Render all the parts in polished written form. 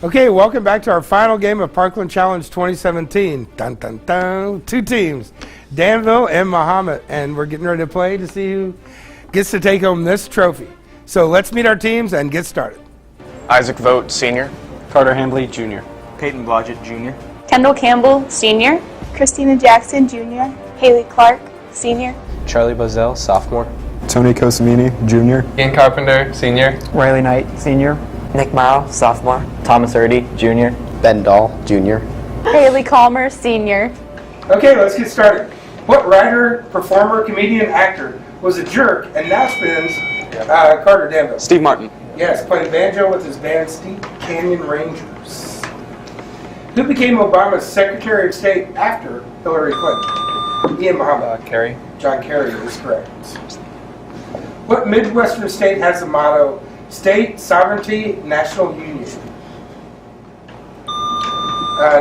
Okay, welcome back to our final game of Parkland Challenge 2017. Dun, dun, dun. Two teams, Danville and Mahomet, and we're getting ready to play to see who gets to take home this trophy. So let's meet our teams and get started. Isaac Vogt, Sr. Carter Hambley, Jr. Peyton Blodgett, Jr. Kendall Campbell, Sr. Christina Jackson, Jr. Haley Clark, Sr. Charlie Bozell, Sophomore. Tony Cosimini, Jr. Ian Carpenter, Sr. Riley Knight, Senior. Nick Morrow, Sophomore. Thomas Erdy, Jr. Ben Dahl, Jr. Haley Calmer, Sr. Okay, let's get started. What writer, performer, comedian, actor was a jerk and now spins Carter Danville? Steve Martin. Yes, playing banjo with his band Steep Canyon Rangers. Who became Obama's Secretary of State after Hillary Clinton? Ian Mahomet. Kerry. John Kerry is correct. What Midwestern state has the motto, State, Sovereignty, National Union?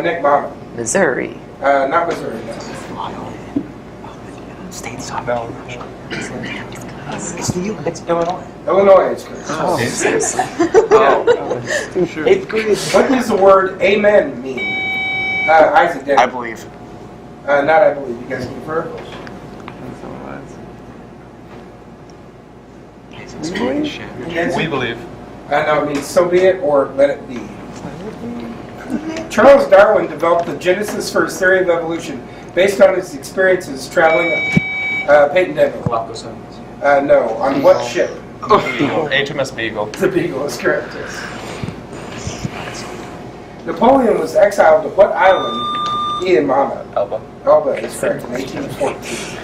Nick Mahomet. Missouri. Not Missouri, no. State Sovereignty. It's Illinois. Illinois is correct. Oh, Sure. 8th grade. What does the word amen mean? Isaac Denny. I believe. Not I believe. You guys confirm? We believe. No, it means so be it or let it be. Charles Darwin developed the genesis for his theory of evolution based on his experiences traveling Peyton Danville. No, on what ship? HMS Beagle. The Beagle is correct, yes. Napoleon was exiled to what island? Ian Mahomet. Elba. Elba is correct, in 1814.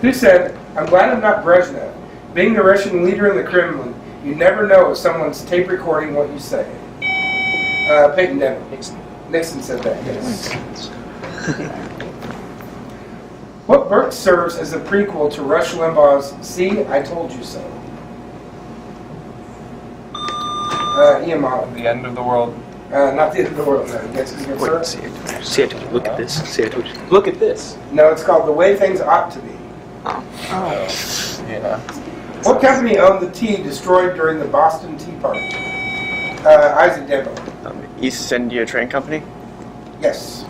Who said, I'm glad I'm not Brezhnev. Being the Russian leader in the Kremlin, you never know if someone's tape recording what you say. Peyton Danville. Nixon said that, yes. What book serves as a prequel to Rush Limbaugh's See, I Told You So? Ian Mahomet. The end of the world. Not the end of the world, no. You guys can confirm? See, I told you. Look at this. See, I told you. Look at this. No, it's called The Way Things Ought to Be. Yeah. What company owned the tea destroyed during the Boston Tea Party? Isaac Danville. East India Train Company. Yes.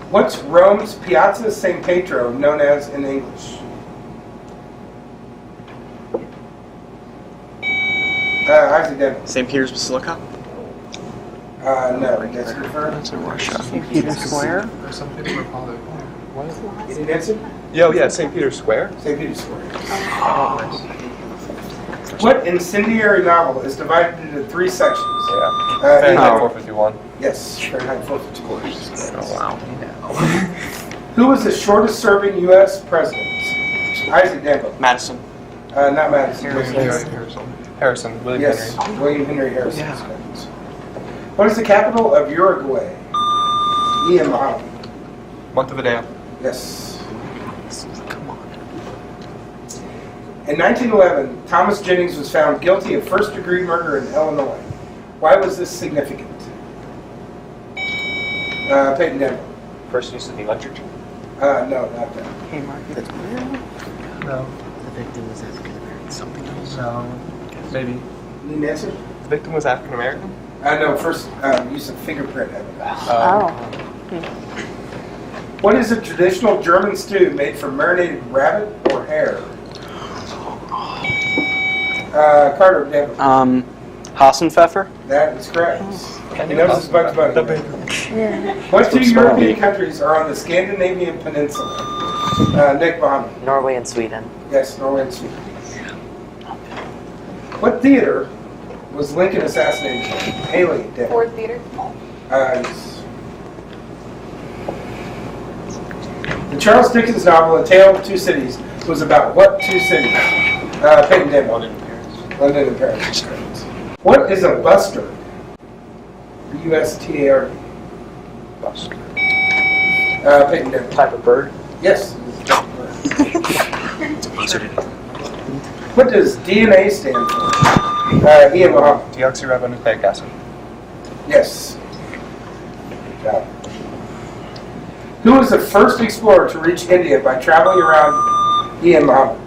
What's Rome's Piazza San Pietro known as in English? Isaac Danville. St. Peter's Basilica. No, you guys confirm? That's in Russia. St. Peter's Square. Some people would call it. You didn't answer? Yeah, St. Peter's Square. St. Peter's Square. What incendiary novel is divided into 3 sections? Yeah. Fahrenheit 451. Yes, Fahrenheit 451. Oh, wow. Who was the shortest serving U.S. president? Isaac Danville. Madison. Not Madison. Harrison. William Yes, Henry. William Henry Harrison is correct. What is the capital of Uruguay? Ian Mahomet. Montevideo. Yes. In 1911, Thomas Jennings was found guilty of first-degree murder in Illinois. Why was this significant? Peyton Danville. First use of the electric chair. No, not that. No. The victim was African American. Something else. No. Maybe. Need an answer? The victim was African American? No, first use of fingerprint evidence. What is a traditional German stew made from marinated rabbit or hare? Carter Danville. Hassenpfeffer. That is correct. He knows his Bugs Bunny. The baby. What 2 European countries are on the Scandinavian peninsula? Nick Mahomet. Norway and Sweden. Yes, Norway and Sweden. What theater was Lincoln assassinated in? Haley Danville. Ford Theater. Yes. The Charles Dickens novel, A Tale of Two Cities, was about what 2 cities? Peyton Danville. London and Paris. What is a buster? B-U-S-T-A-R-D. Buster. Peyton Danville. Type of bird. Yes. What does DNA stand for? Ian Mahomet. Deoxyribonucleic acid. Yes. Good job. Who was the first explorer to reach India by traveling around Ian Mahomet?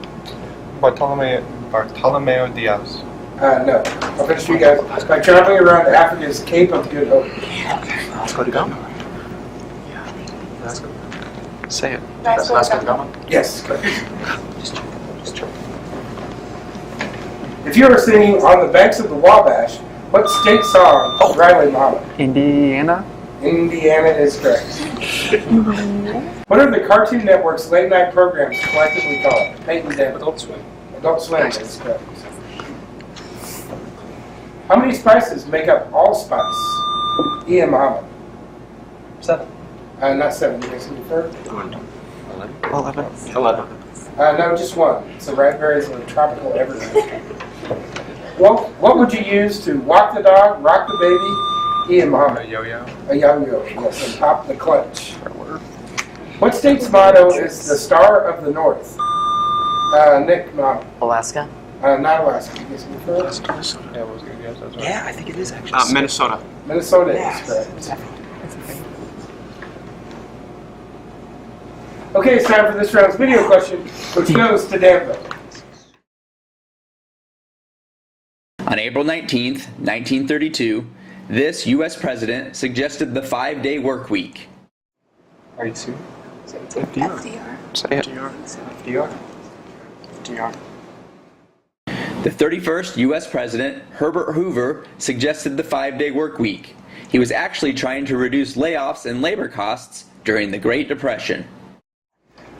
Bartolomeo Diaz. No. I'll finish for you guys. By traveling around Africa's Cape of Good Hope. Vasco da Gama. Vasco. Say it. Vasco da Gama. Yes, correct. If you are singing on the banks of the Wabash, what state song Riley Mahomet? Indiana. Indiana is correct. What are the Cartoon Network's late night programs collectively called? Peyton Danville. Adult Swim. Adult Swim is correct. How many spices make up allspice? Ian Mahomet. 7. Not 7. You guys can defer? 11. No, just one. So raspberries are tropical evergreen. Well, what would you use to walk the dog, rock the baby? Ian A Mahomet. yo-yo. A yo-yo, yes, and pop the clutch. What state's motto is the Star of the North? Nick Mahomet. Alaska. Not Alaska. You guys can defer? Yeah, what was going to guess? That's right. Yeah, I think it is actually. Minnesota. Minnesota is correct. Okay, it's time for this round's video question, which goes to Danville. On April 19th, 1932, this U.S. president suggested the 5-day work week. Are you serious? FDR. Say it. DR. The 31st U.S. president, Herbert Hoover, suggested the 5-day work week. He was actually trying to reduce layoffs and labor costs during the Great Depression.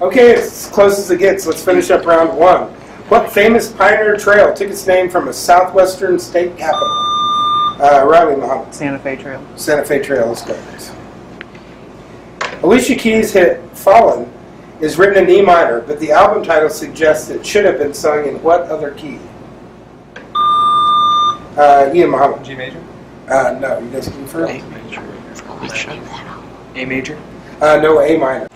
Okay, it's as close as it gets. Let's finish up round one. What famous pioneer trail took its name from a southwestern state capital? Riley Mahomet. Santa Fe Trail. Santa Fe Trail is correct. Alicia Keys' hit "Fallen" is written in E minor, but the album title suggests it should have been sung in what other key? Ian Mahomet. G major? No, you guys can confirm? A major? No, A minor.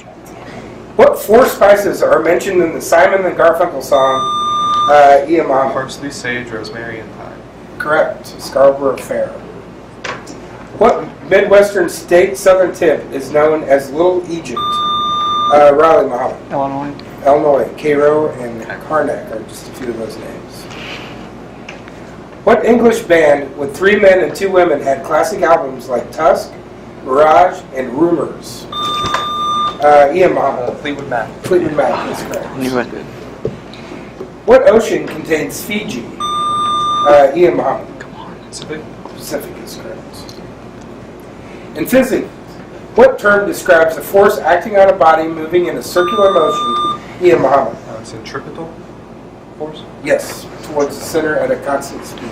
What 4 spices are mentioned in the Simon and Garfunkel song, Ian Mahomet? Parsley, sage, rosemary, and thyme. Correct. Scarborough Fair. What Midwestern state southern tip is known as Little Egypt? Riley Mahomet. Illinois. Illinois. Cairo and Karnak are just a few of those names. What English band with 3 men and 2 women had classic albums like Tusk, Mirage, and Rumors? Ian Mahomet. Fleetwood Mac. Fleetwood Mac is correct. Knew it. What ocean contains Fiji? Ian Mahomet. Pacific. Pacific is correct. In physics, what term describes a force acting on a body moving in a circular motion? Ian Mahomet. Centripetal force. Yes, towards the center at a constant speed.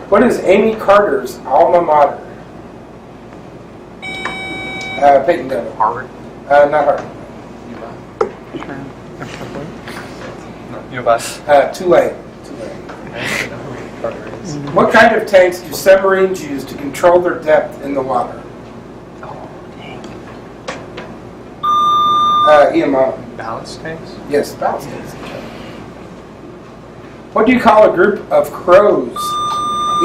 What is Amy Carter's alma mater? Peyton Danville. Harvard. Not Harvard. No, U of S. Tulane. I don't know who Carter is. What kind of tanks do submarines use to control their depth in the water? Ian Mahomet. Ballast tanks? Yes, ballast tanks. What do you call a group of crows?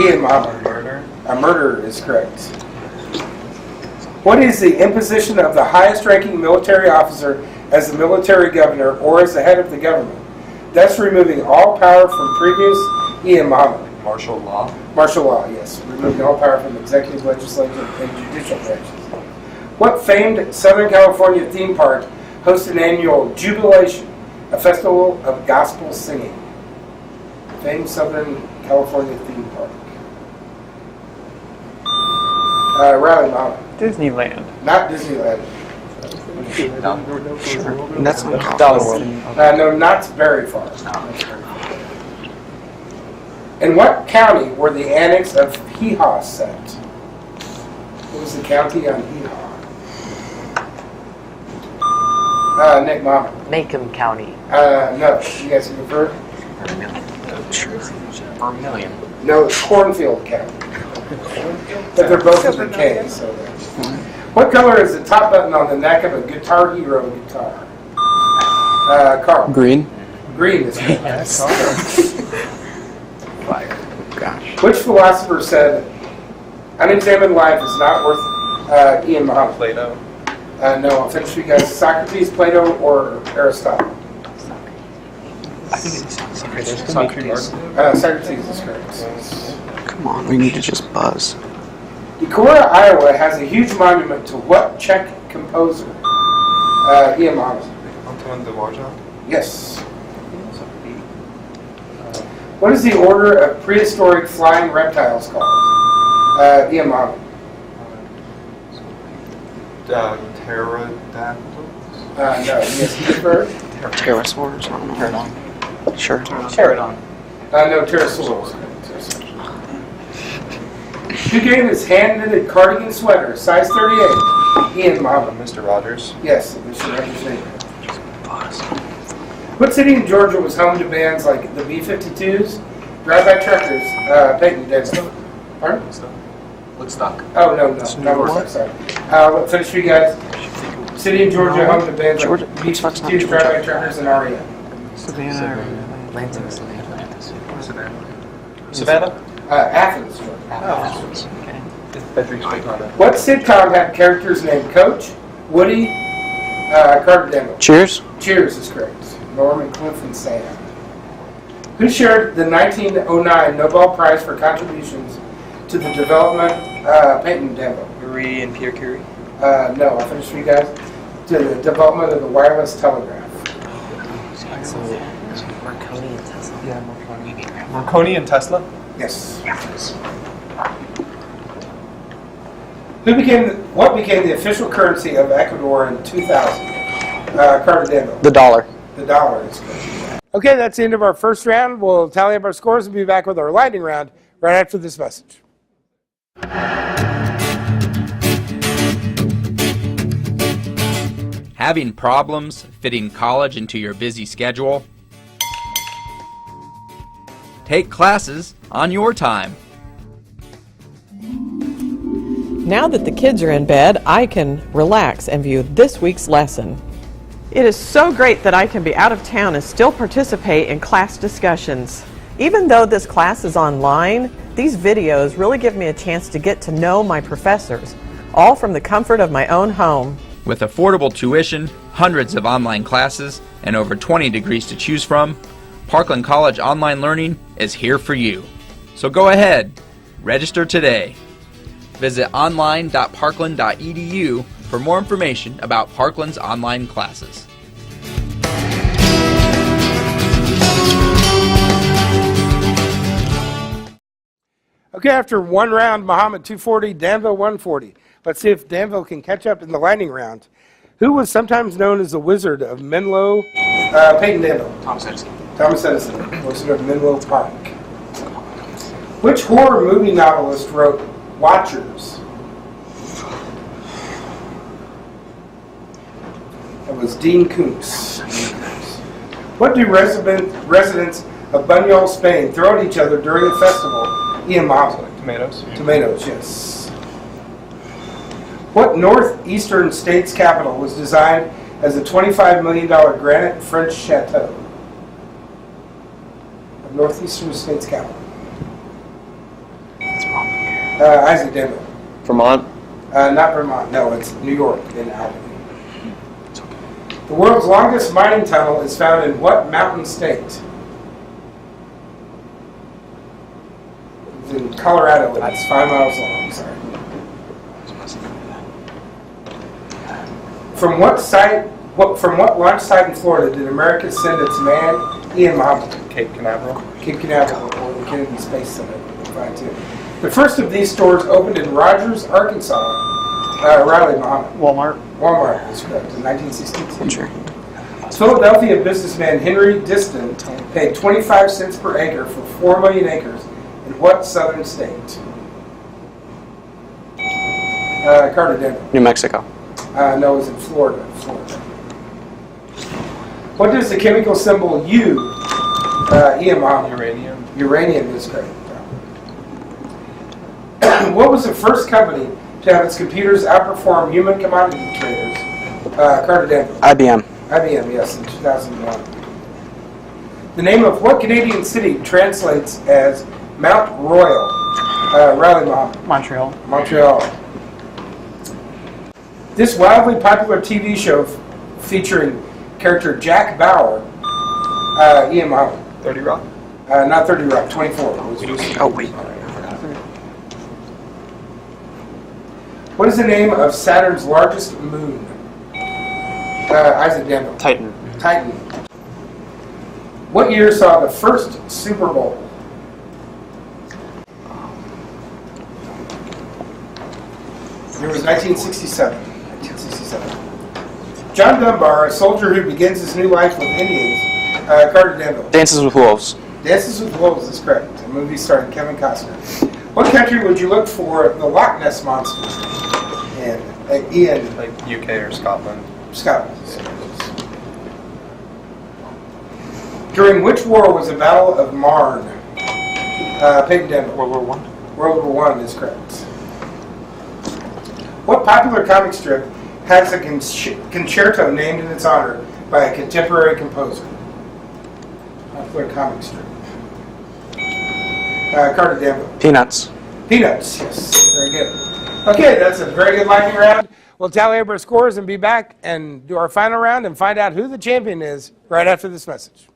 Ian Mahomet. Murder. A murder is correct. What is the imposition of the highest ranking military officer as the military governor or as the head of the government, thus removing all power from previous? Ian Mahomet. Martial law. Martial law, yes. Removing all power from executive, legislative, and judicial branches. What famed Southern California theme park hosts an annual Jubilation, a festival of gospel singing? Famed Southern California theme park. Riley Mahomet. Disneyland. Not Disneyland. That's Dollar World. No, not very far. In what county were the annex of Hee-Haw set? What was the county on Hee-Haw? Nick Mahomet. Macomb County. No, you guys can refer? Vermilion. No, it's Cornfield County. But they're both with a K, so. What color is the top button on the neck of a Guitar Hero guitar? Carl. Green. Green is correct. Fire. Gosh. Which philosopher said, unexamined life is not worth Ian Mahomet? Plato. No, I'll finish for you guys. Socrates, Plato, or Aristotle? I think it's Socrates. Socrates. Socrates is correct. Come on, we need to just buzz. Decorah, Iowa has a huge monument to what Czech composer? Ian Mahomet. Antoine Dvorak. Yes. What is the order of prehistoric flying reptiles called? Ian Mahomet. Pterodactyls. No, yes, bird. Pterosaurs? I don't know. Pterodon. Sure. Pterodon. No, pterosaurs. Who gave his hand-knitted cardigan sweater, size 38? Ian Mahomet. Mr. Rogers. Yes, Mr. Rogers. What city in Georgia was home to bands like the B-52s, Drive-By Truckers, Peyton Danville? Pardon? Woodstock. Oh, no, Woodstock, sorry. What finish for you guys? City in Georgia home to bands like Woodstock's not B-52s, Georgia. Drive-By Truckers, and REM. Savannah. Lansing. Savannah. Athens, Georgia. Okay. Frederick Santana. What sitcom had characters named Coach, Woody, Carter Danville? Cheers. Cheers is correct. Norman, Cliff, and Sam. Who shared the 1909 Nobel Prize for contributions to the development, Peyton Danville? Marie and Pierre Curie. No, I'll finish for you guys. To the development of the wireless telegraph. So, Marconi and Tesla. Yeah, Marconi. Marconi and Tesla. Yes. What became the official currency of Ecuador in 2000? Carter Danville. The dollar. The dollar is correct. Okay, that's the end of our first round. We'll tally up our scores and be back with our lightning round right after this message. Having problems fitting college into your busy schedule? Take classes on your time. Now that the kids are in bed, I can relax and view this week's lesson. It is so great that I can be out of town and still participate in class discussions. Even though this class is online, these videos really give me a chance to get to know my professors, all from the comfort of my own home. With affordable tuition, hundreds of online classes, and over 20 degrees to choose from, Parkland College Online Learning is here for you. So go ahead, register today. Visit online.parkland.edu for more information about Parkland's online classes. Okay, after one round, Mahomet 240, Danville 140. Let's see if Danville can catch up in the lightning round. Who was sometimes known as the Wizard of Menlo? Peyton Danville. Thomas Edison. Thomas Edison, Wizard of Menlo Park. Which horror movie novelist wrote Watchers? That was Dean Koontz. What do residents of Buñol, Spain throw at each other during a festival? Ian Mahomet. Tomatoes. Tomatoes, yes. What northeastern state's capital was designed as a $25 million granite French chateau? A northeastern state's capital. Isaac Danville. Vermont. Not Vermont. No, it's New York in Albany. The world's longest mining tunnel is found in what mountain state? It's in Colorado. It's 5 miles long. Sorry. From what launch site in Florida did America send its man Ian Mahomet? Cape Canaveral. Cape Canaveral, or the Kennedy Space Center. The first of these stores opened in Rogers, Arkansas. Riley Mahomet. Walmart. Walmart is correct, in 1962. Sure. Philadelphia businessman Henry Diston paid 25 cents per acre for 4 million acres in what southern state? Carter Danville. New Mexico. No, it was in Florida. What does the chemical symbol U? Ian Mahomet. Uranium. Uranium is correct. What was the first company to have its computers outperform human commodity traders? Carter Danville. IBM. IBM, yes, in 2001. The name of what Canadian city translates as Mount Royal? Riley Mahomet. Montreal. Montreal. This wildly popular TV show featuring character Jack Bauer Ian Mahomet. 30 Rock. Not 30 Rock, 24. Oh, wait. What is the name of Saturn's largest moon? Isaac Danville. Titan. Titan. What year saw the first Super Bowl? It was 1967. 1967. John Dunbar, a soldier who begins his new life with Indians, Carter Danville. Dances with Wolves. Dances with Wolves is correct. A movie starring Kevin Costner. What country would you look for the Loch Ness Monster in? Ian. Like UK or Scotland. Scotland. During which war was the Battle of Marne? Peyton Denver. World War I. World War I is correct. What popular comic strip has a concerto named in its honor by a contemporary composer? Popular comic strip. Carter Danville. Peanuts. Peanuts, yes. Very good. Okay, that's a very good lightning round. We'll tally up our scores and be back and do our final round and find out who the champion is right after this message.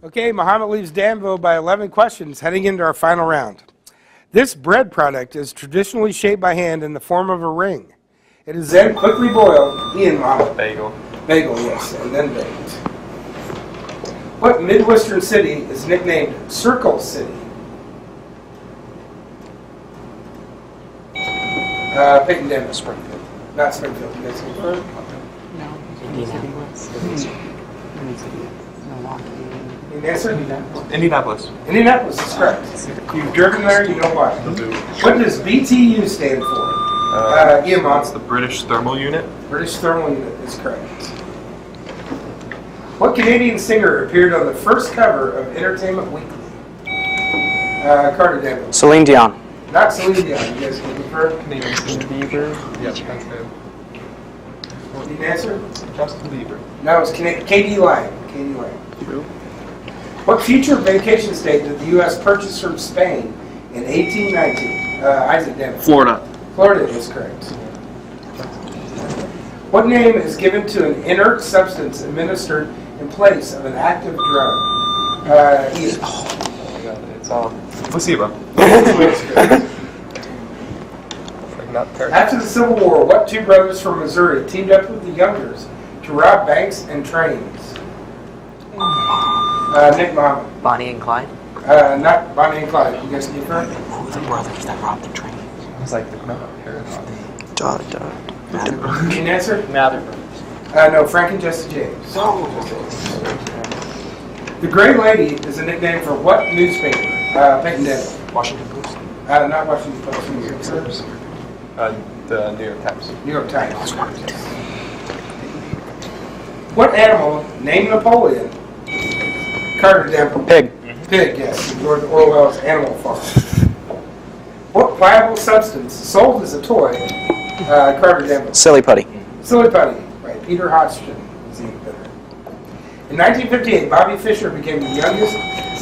Okay, Mahomet leaves Danville by 11 questions, heading into our final round. This bread product is traditionally shaped by hand in the form of a ring. It is then quickly boiled. Ian Mahomet. Bagel. Bagel, yes, and then baked. What Midwestern city is nicknamed Circle City? Peyton Denver. Springfield. Not Springfield. You guys confirm? Indianapolis. Any answer? Indianapolis. Indianapolis is correct. You've driven there, you know why. What does BTU stand for? Ian That's Mahomet. the British Thermal Unit. British Thermal Unit is correct. What Canadian singer appeared on the first cover of Entertainment Weekly? Carter Danville. Celine Dion. Not Celine Dion. You guys can confirm? Justin Bieber. Yep, that's him. Need an answer? Justin Bieber. No, it's Katie Lang. Katie Lang. What future vacation state did the U.S. purchase from Spain in 1819? Isaac Danville. Florida. Florida is correct. What name is given to an inert substance administered in place of an active drug? Ian. Oh my god, it's placebo. Like not terrible. After the Civil War, what two brothers from Missouri teamed up with the Youngers to rob banks and trains? Nick Mahomet. Bonnie and Clyde. Not Bonnie and Clyde. You guys confirm? Who were the brothers that robbed the train? I was like, no, Paragon. Any answer? Mather. No, Frank and Jesse James. The Gray Lady is a nickname for what newspaper? Peyton Denver. Washington Post. Not Washington Post. New York Times. The New York Times. New York Times. What animal named Napoleon? Carter Danville. Pig. Pig, yes. George Orwell's Animal Farm. What pliable substance sold as a toy? Carter Danville. Silly putty. Silly putty. Right. Peter Hodgson is the inventor. In 1958, Bobby Fischer became the youngest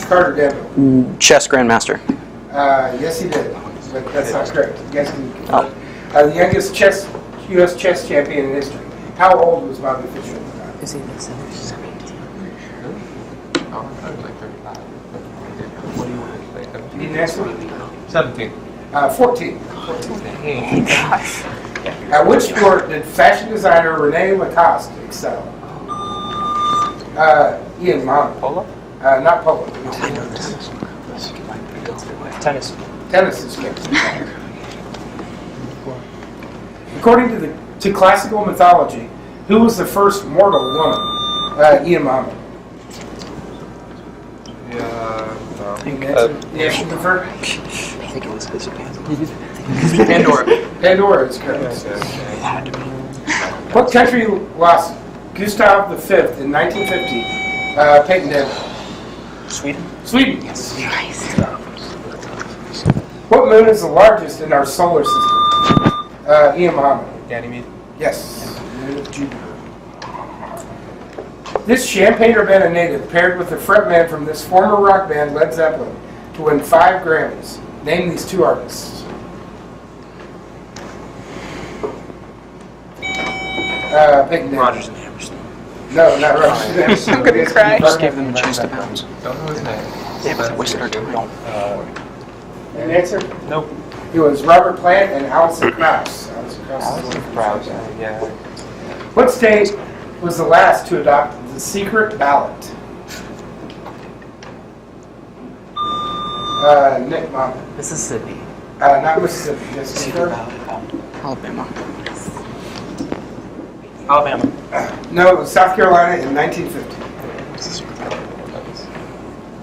Carter Danville. Chess grandmaster. Yes, he did. But that's not correct. You guys can confirm. The youngest U.S. chess champion in history. How old was Bobby Fischer at the time? Is he in the 70s? Oh, I thought it was like 35. What do you want to say? Need an answer? 17. 14. Dang. At which sport did fashion designer Rene Lacoste excel? Ian Mahomet. Polo? Not polo. Tennis. Tennis is good. According to classical mythology, who was the first mortal woman? Ian Mahomet. Yeah, Yes, you prefer? I think it was his Pandora. Pandora is correct. What country lost Gustav V in 1950? Peyton Denver. Sweden. Sweden. Yes. Nice. What moon is the largest in our solar system? Ian Mahomet. Ganymede. Yes. Moon of Jupiter. This Champaign-Urbana native paired with the frontman from this former rock band Led Zeppelin to win 5 Grammys. Name these two artists. Peyton Danville. Rogers and Hammerstein. No, not Rogers. I'm gonna cry. Just gave them a chance to bounce. Don't know his name. Yeah, but they wasted our time. An answer? Nope. It was Robert Plant and Allison Krauss. Allison Krauss. Yeah. What state was the last to adopt the secret ballot? Nick Mahomet. Mississippi. Not Mississippi. Yes, Secret sir. ballot. Alabama. Alabama. No, it was South Carolina in 1950.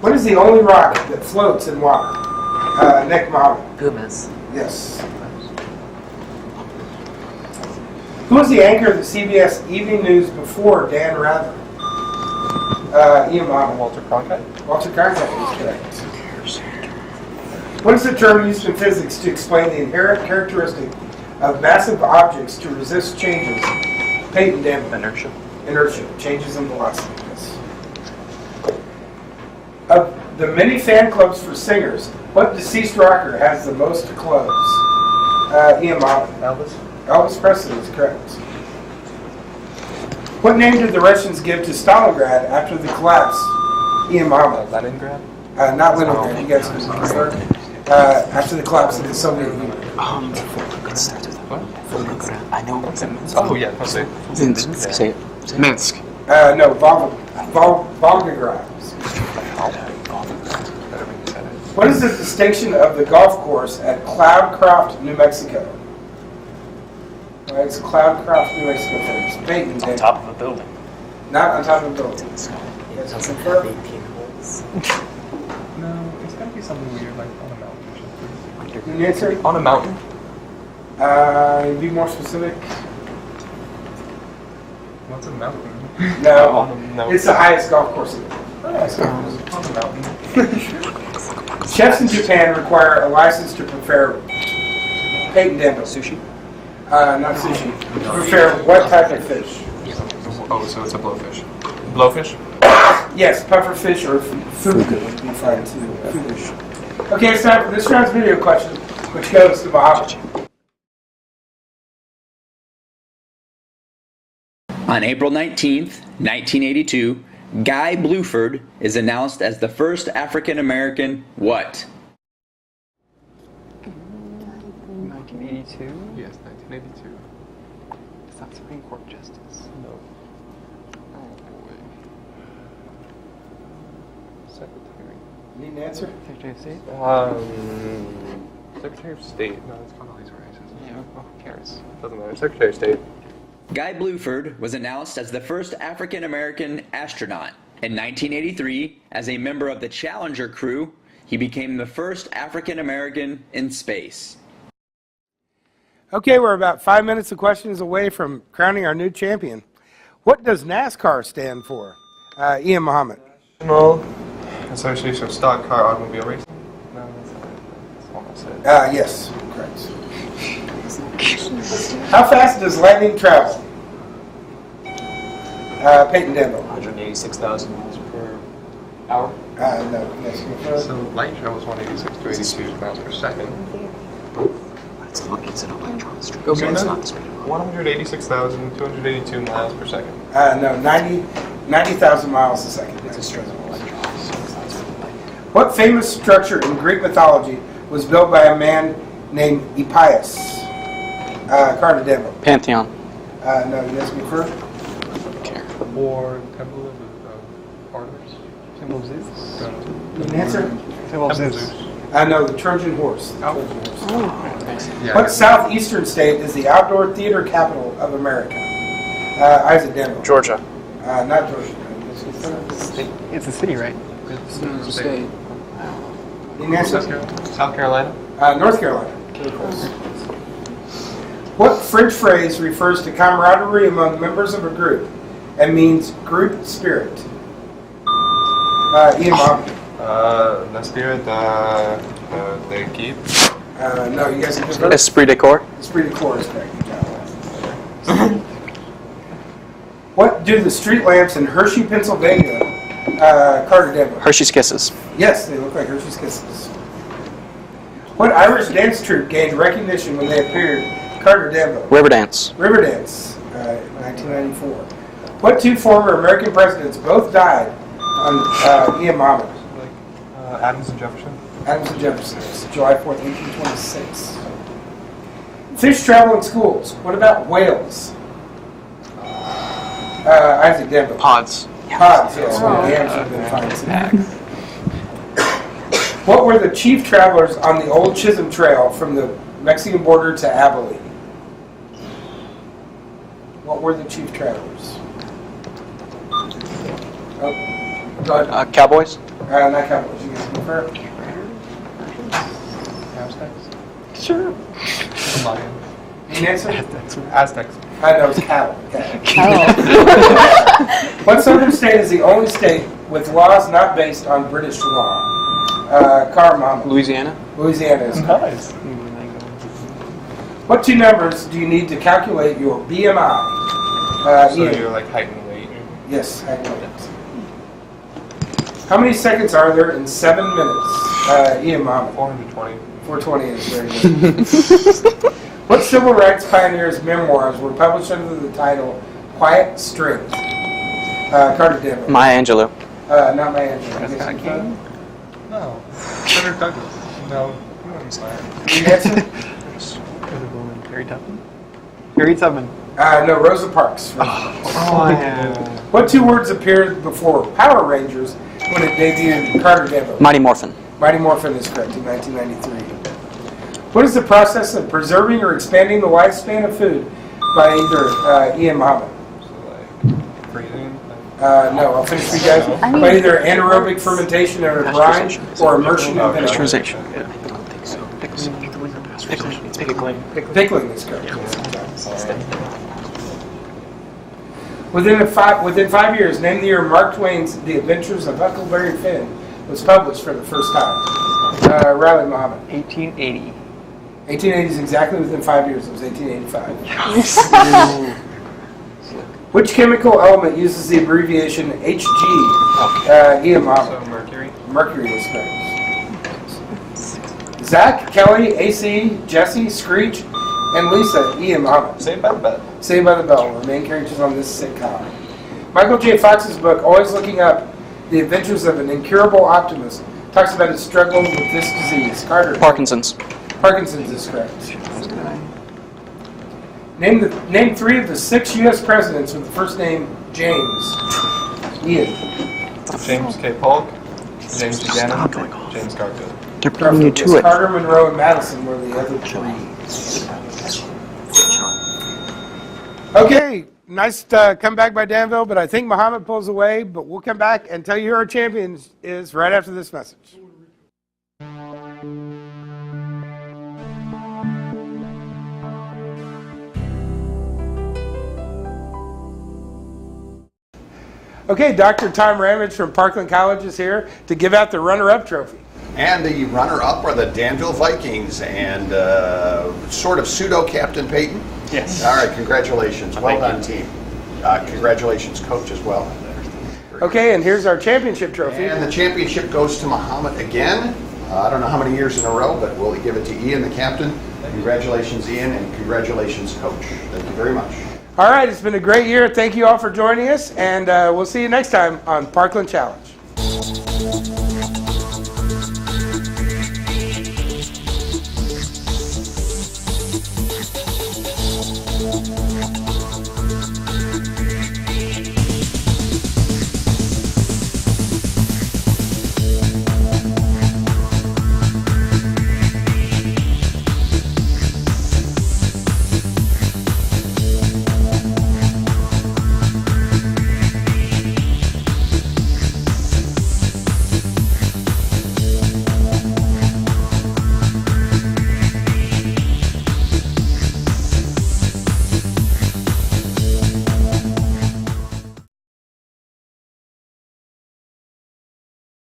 What is the only rock that floats in water? Nick Mahomet. Pumas. Yes. Who was the anchor of the CBS Evening News before Dan Rather? Ian Mahomet. Walter Cronkite. Walter Cronkite is correct. What is the term used in physics to explain the inherent characteristic of massive objects to resist changes? Peyton Danville. Inertia. Inertia. Changes in velocity. Yes. Of the many fan clubs for singers, what deceased rocker has the most clothes? Ian Mahomet. Elvis. Elvis Presley is correct. What name did the Russians give to Stalingrad after the collapse? Ian Mahomet. Leningrad. Not Leningrad. You guys can confirm. After the collapse of the Soviet Union. It starts with What? I know it's in Oh yeah. Let's see. Minsk. Say it. Minsk. No, Volgograd. What is the distinction of the golf course at Cloudcroft, New Mexico? It's Cloudcroft, New Mexico first. Peyton, on Dave. top of a building. Not on top of the building. Yes, Yes, it confirm. have 18 holes. No, it's gotta be something weird like on a mountain or something. An answer? On a mountain? Be more specific. What's a mountain? No, No. it's the highest golf course in the world. On a mountain. Chefs in Japan require a license to prepare Peyton Danville. Sushi. Not sushi. Prepare what type of fish? Oh, so it's a blowfish. Blowfish? Yes, pufferfish or fugu would be fine too. Fugu. Okay, it's time for this round's video question, which goes to Mahomet. On April 19th, 1982, Guy Bluford is announced as the first African American what? 1982? Yes, 1982. It's not Supreme Court Justice. No. Oh boy. Secretary. Need an answer? Secretary of State? Secretary of State. No, it's Condoleezza Rice, isn't it? Yeah, who cares? Doesn't matter. Secretary of State. Guy Bluford was announced as the first African American astronaut. In 1983, as a member of the Challenger crew, he became the first African American in space. Okay, we're about 5 minutes of questions away from crowning our new champion. What does NASCAR stand for? Ian Mahomet. National Association of Stock Car Automobile Racing. No, that's almost it. Yes, correct. How fast does lightning travel? Peyton Danville. 186,000 miles per hour. No, yes. So light travels 186 to 82 miles per second. It's an electron stream. Go So it's again. not the speed of light. 186,282 miles per second. No, 90,000 miles a second. It's a string of electrons. So it's not the speed of light. What famous structure in Greek mythology was built by a man named Epius? Carter Danville. Pantheon. No, you guys confirm? Care. Or Temple of Artemis. Temple of Zeus? Need an answer? Temple of Temple of Zeus. Zeus. No, the Trojan horse. Oh. Yeah. What southeastern state is the outdoor theater capital of America? Isaac Danville. Georgia. Not Georgia. It's a city, right? It's State. Need an answer? South Carolina. North Carolina. What French phrase refers to camaraderie among members of a group and means group spirit? Ian Mahomet. La spirit they keep. No, you guys can confirm? Esprit de corps. Esprit de corps is correct. What do the street lamps in Hershey, Pennsylvania, Carter Danville? Hershey's Kisses. Yes, they look like Hershey's Kisses. What Irish dance troupe gained recognition when they appeared? Carter Danville. Riverdance. Riverdance, 1994. What two former American presidents both died on Ian Mahomet? Adams and Jefferson. Adams and Jefferson. It's July 4th, 1826. Fish travel in schools. What about whales? Isaac Danville. Pods. Pods, yes. Well, the answer have been fine. What were the chief travelers on the old Chisholm Trail from the Mexican border to Abilene? What were the chief travelers? Oh, go ahead. Cowboys. Not cowboys. You guys prefer? Aztecs. Sure. Mayans. Any answer? Aztecs. I know it's cattle. What southern state is the only state with laws not based on British law? Mahomet. Louisiana. Louisiana is correct. Nice. What two numbers do you need to calculate your BMI? So Ian. you're like height and weight. Yes, I know it. How many seconds are there in 7 minutes? Ian Mahomet. 420. 420 is very good. What civil rights pioneer's memoirs were published under the title Quiet Strength? Carter Danville. Maya Angelou. Not Maya Angelou. No. Frederick Douglass. No. You know what I'm saying. You answer? Harry Tubman. Harry Tubman. No, Rosa Parks. What two words appeared before Power Rangers when it debuted? Carter Danville. Mighty Morphin. Mighty Morphin is correct in 1993. What is the process of preserving or expanding the lifespan of food by either Ian Mahomet? So like freezing. No, I'll finish for you guys. By either anaerobic fermentation in a brine or immersion in vinegar. Pasteurization. Pickling. Pickling is correct. Within 5 years, name the year Mark Twain's The Adventures of Huckleberry Finn was published for the first time. Riley Mahomet. 1880. 1880 is exactly within 5 years. It was 1885. Which chemical element uses the abbreviation Hg? Ian Mahomet. So mercury. Mercury is correct. Zach, Kelly, AC, Jesse, Screech, and Lisa, Ian Mahomet. Saved by the Bell. Saved by the Bell were main characters on this sitcom. Michael J. Fox's book, Always Looking Up, The Adventures of an Incurable Optimist, talks about his struggle with this disease. Carter. Parkinson's. Parkinson's is correct. Name 3 of the 6 U.S. presidents with the first name James. Ian. James K. Polk. James Buchanan. James Garfield. They're bringing you to it. Carter, Monroe, and Madison were the other 3. Okay, nice comeback by Danville, but I think Mahomet pulls away. But we'll come back and tell you who our champion is right after this message. Okay, Dr. Tom Ramage from Parkland College is here to give out the runner-up trophy. And the runner-up are the Danville Vikings and sort of pseudo-Captain Peyton. Yes. All right, congratulations. Well done, Thank team. Congratulations, coach, as well. Okay, and here's our championship trophy. And the championship goes to Mahomet again. I don't know how many years in a row, but we'll give it to Ian, the captain. Congratulations, Ian, and congratulations, coach. Thank you very much. All right, it's been a great year. Thank you all for joining us, and we'll see you next time on Parkland Challenge.